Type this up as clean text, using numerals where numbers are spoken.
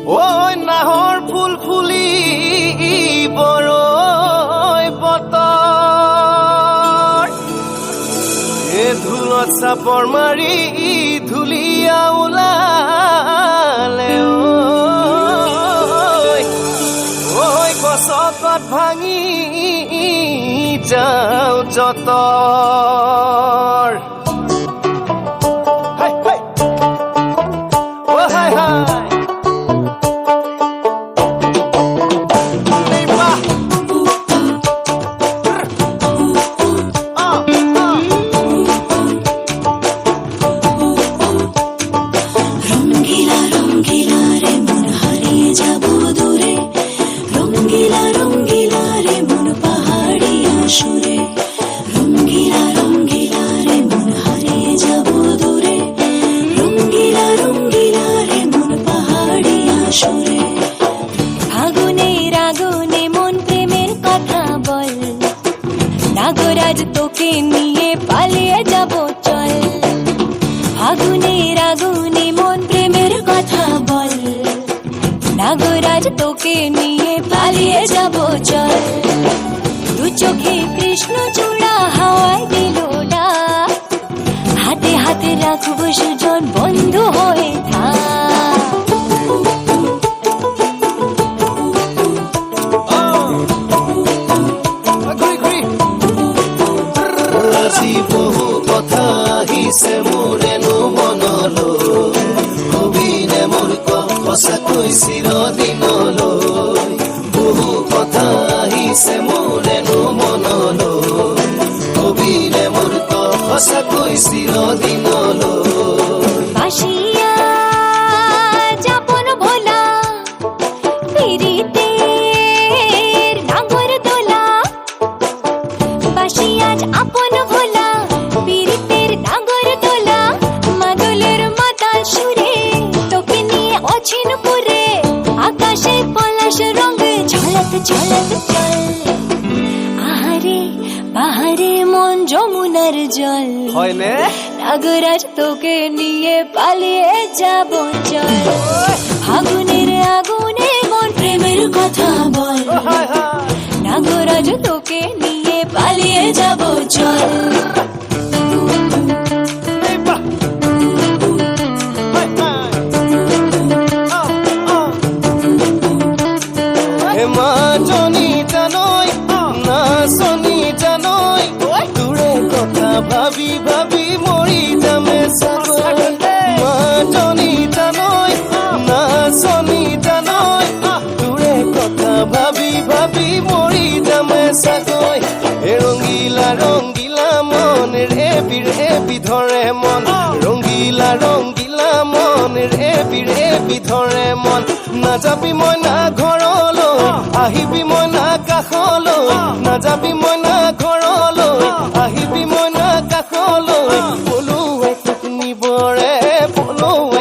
ওই নাহৰ ফুল ফুলি বৰৈ বতৰ এ ধুলত চাপৰ মাৰি ধুলিয়া ওলালে ঐ গছপাত ভাঙি যাওঁ যতৰ নাগরাজ তোকে নিয়ে পালিয়ে যাব চল আগুনের আগুনে মন প্রেমের কথা বল নাগরাজ তোকে নিয়ে পালিয়ে যাব চল দু চোখে কৃষ্ণ চূড়া হাওয়ায় দিল ডাক হাতে হাতে রাখবো সুজন বন্ধু হয়ে থাক বহু কথা আহিছে মোৰেনো মনলৈ কবিনে মোৰ সঁচাকৈ চিৰদিনলৈ বহু কথা আহিছে মোৰেনো মনলৈ কবিনে মোৰ সঁচাকৈ চিৰদিনলৈ বাসিয়া যাপন ভোলা পিরিতের নাগর দোলা বাসিয়া আপন ভোলা পিরিতের নাগর দোলা মাদলের মাতাল সুরে তোকে নিয়ে অছিন পুরে আকাশে পলাশ রঙে ঝলক ঝলক চল আহারে বাহারে মন যমুনার জল হয়নে নাগরাজ তোকে নিয়ে পালিয়ে যাব চল আগুনের আগুনে মন প্রেমের কথা বল নাগরাজ তোকে নিয়ে পালিয়ে যাব চল মা জনী জানই না শনি জানই দূরে কথা ভাবি ভাবি মৰি যামে চাগৈ মা জনী জানই না শনি জানই দূরে কথা ভাবি ভাবি মৰি যামে চাগৈ ৰঙিলা ৰঙিলা মন ৰেবি ধৰে মন ৰঙিলা ৰঙিলা মন ৰেবি ধৰে মন নাযাবি মই না ঘৰলৈ আহিবি মই না কাষলৈ নাযাবি মই না ঘৰলৈ আহিবি মই না কাষলৈ পলুৱাই তোক নিবৰে পলুৱাই